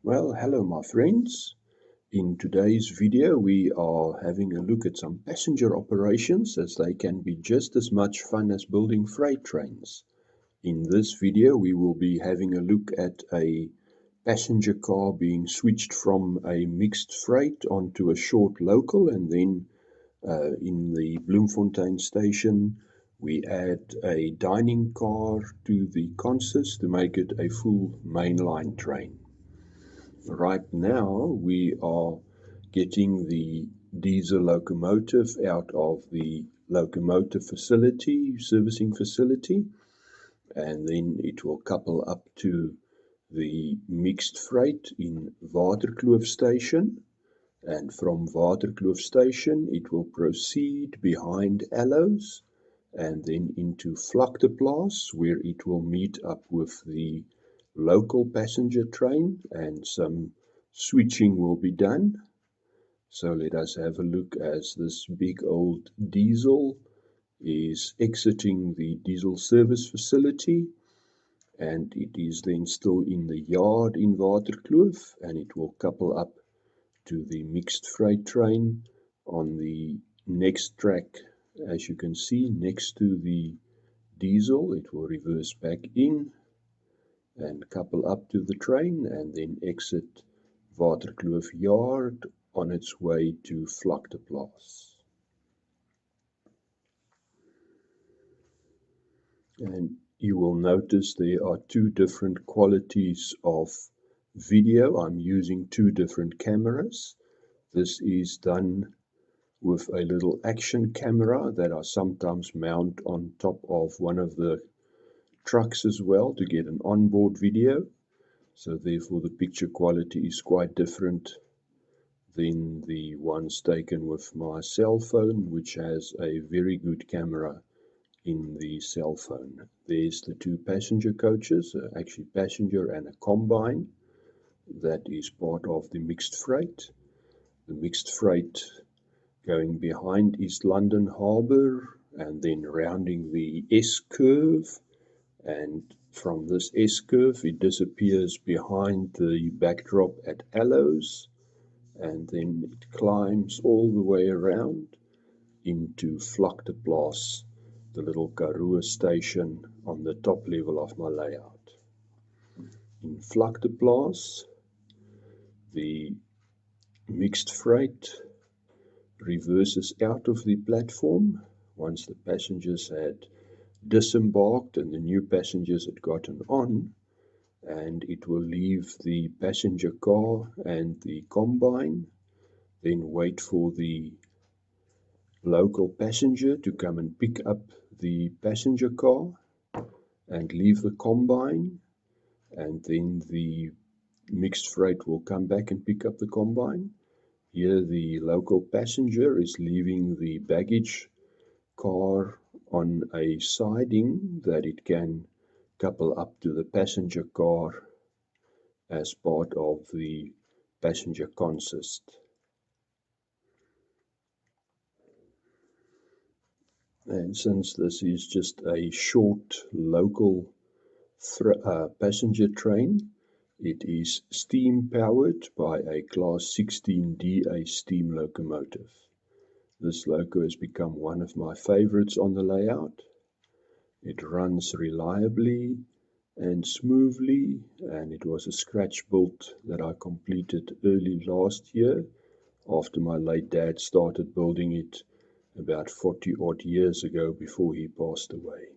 Well, hello my friends. In today's video we are having a look at some passenger operations, as they can be just as much fun as building freight trains. In this video we will be having a look at a passenger car being switched from a mixed freight onto a short local, and then in the Bloemfontein station we add a dining car to the consist to make it a full mainline train. Right now we are getting the diesel locomotive out of the locomotive facility, servicing facility, and then it will couple up to the mixed freight in Waterkloof station, and from Waterkloof station it will proceed behind Allows and then into Vlakteplaas, where it will meet up with the local passenger train and some switching will be done. So let us have a look as this big old diesel is exiting the diesel service facility, and it is then still in the yard in Waterkloof, and it will couple up to the mixed freight train on the next track. As you can see, next to the diesel, it will reverse back in and couple up to the train and then exit Waterkloof Yard on its way to Vlakteplaas. And you will notice there are two different qualities of video. I'm using two different cameras. This is done with a little action camera that I sometimes mount on top of one of the trucks as well to get an onboard video. So therefore the picture quality is quite different than the ones taken with my cell phone, which has a very good camera in the cell phone. There's the two passenger coaches, actually passenger and a combine, that is part of the mixed freight. The mixed freight going behind East London Harbour and then rounding the S-curve, and from this S-curve it disappears behind the backdrop at Allows, and then it climbs all the way around into Vlakteplaas, the little Karoo station on the top level of my layout. In Vlakteplaas, the mixed freight reverses out of the platform once the passengers had disembarked and the new passengers had gotten on, and it will leave the passenger car and the combine, then wait for the local passenger to come and pick up the passenger car and leave the combine, and then the mixed freight will come back and pick up the combine. Here the local passenger is leaving the baggage car on a siding that it can couple up to the passenger car as part of the passenger consist. And since this is just a short local passenger train, it is steam powered by a Class 16DA steam locomotive. This loco has become one of my favorites on the layout. It runs reliably and smoothly, and it was a scratch build that I completed early last year after my late dad started building it about 40 odd years ago before he passed away.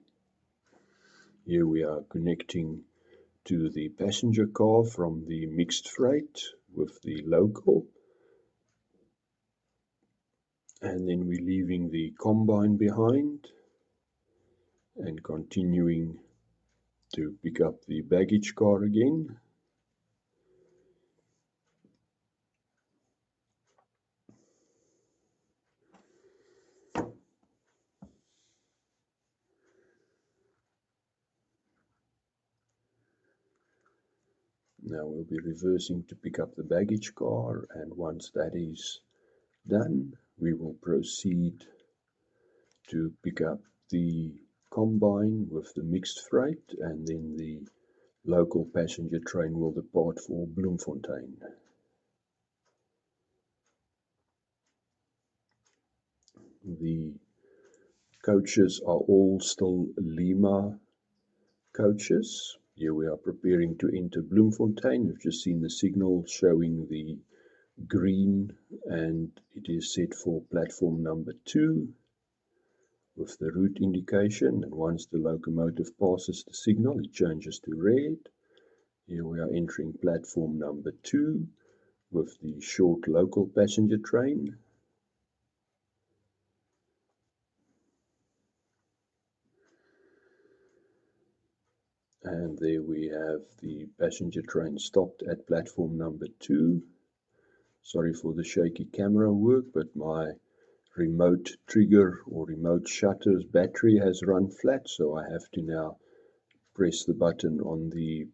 Here we are connecting to the passenger car from the mixed freight with the local, and then we're leaving the combine behind and continuing to pick up the baggage car again. Now we'll be reversing to pick up the baggage car, and once that is done, we will proceed to pick up the combine with the mixed freight and then the local passenger train will depart for Bloemfontein. The coaches are all still Lima coaches. Here we are preparing to enter Bloemfontein. We've just seen the signal showing the green, and it is set for platform number 2 with the route indication, and once the locomotive passes the signal it changes to red. Here we are entering platform number 2 with the short local passenger train. And there we have the passenger train stopped at platform number 2. Sorry for the shaky camera work, but my remote trigger or remote shutter's battery has run flat, so I have to now press the button on the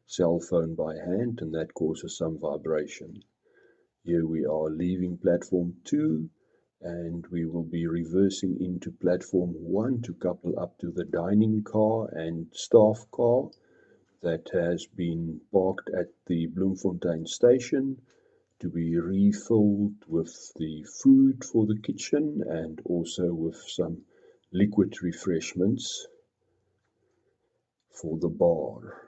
cell phone by hand, and that causes some vibration. Here we are leaving platform 2, and we will be reversing into platform 1 to couple up to the dining car and staff car that has been parked at the Bloemfontein station to be refilled with the food for the kitchen and also with some liquid refreshments for the bar.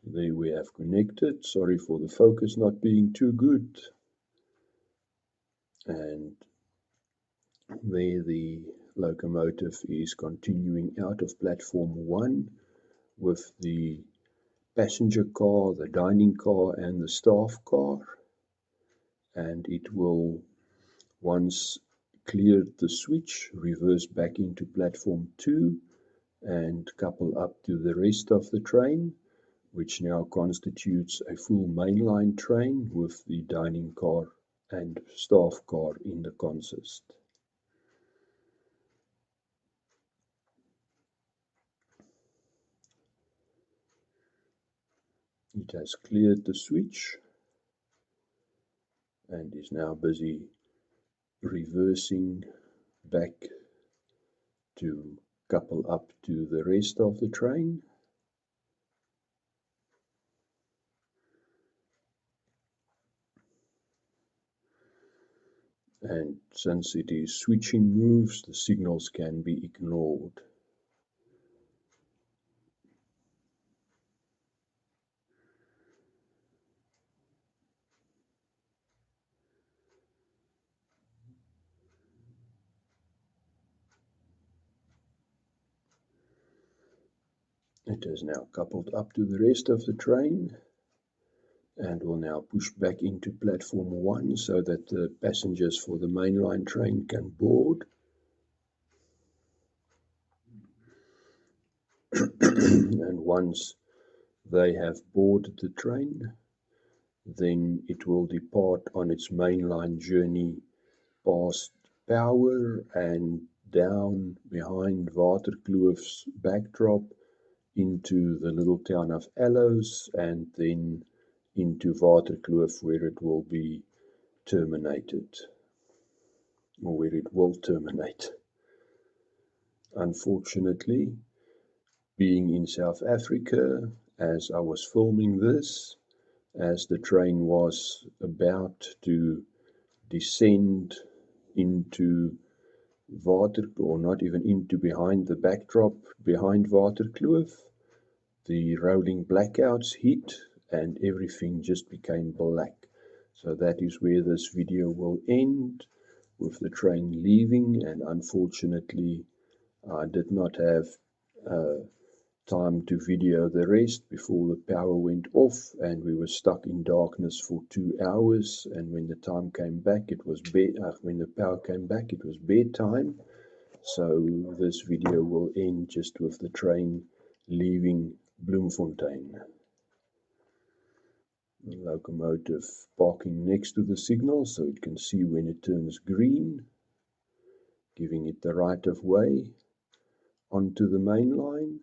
There we have connected. Sorry for the focus not being too good. And there the locomotive is continuing out of platform 1 with the passenger car, the dining car and the staff car, and it will, once cleared the switch, reverse back into platform 2 and couple up to the rest of the train, which now constitutes a full mainline train with the dining car and staff car in the consist. It has cleared the switch and is now busy reversing back to couple up to the rest of the train. And since it is switching moves, the signals can be ignored. It is now coupled up to the rest of the train and will now push back into platform 1 so that the passengers for the mainline train can board. And once they have boarded the train, then it will depart on its mainline journey past Power and down behind Waterkloof's backdrop into the little town of Allows and then into Waterkloof, where it will be terminated, or where it will terminate. Unfortunately, being in South Africa, as I was filming this, as the train was about to descend into water, or not even into, behind the backdrop behind Waterkloof, the rolling blackouts hit and everything just became black. So that is where this video will end, with the train leaving, and unfortunately I did not have time to video the rest before the power went off and we were stuck in darkness for 2 hours, and when the time came back it was when the power came back it was bedtime. So this video will end just with the train leaving Bloemfontein. The locomotive parking next to the signal so it can see when it turns green, giving it the right of way onto the main line.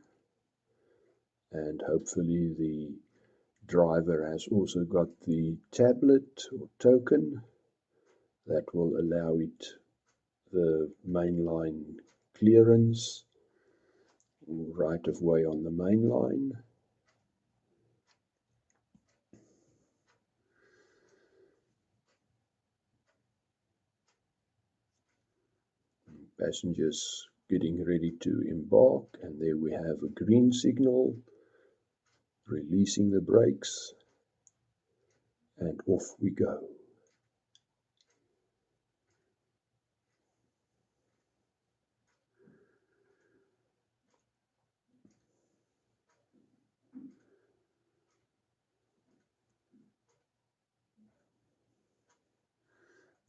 And hopefully the driver has also got the tablet or token that will allow it the mainline clearance right of way on the main line. Passengers getting ready to embark, and there we have a green signal, releasing the brakes, and off we go.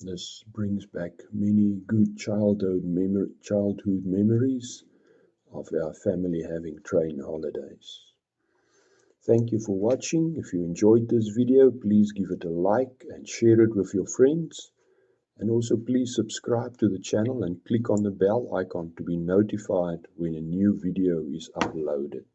This brings back many good childhood memories of our family having train holidays. Thank you for watching. If you enjoyed this video, please give it a like and share it with your friends. And also please subscribe to the channel and click on the bell icon to be notified when a new video is uploaded.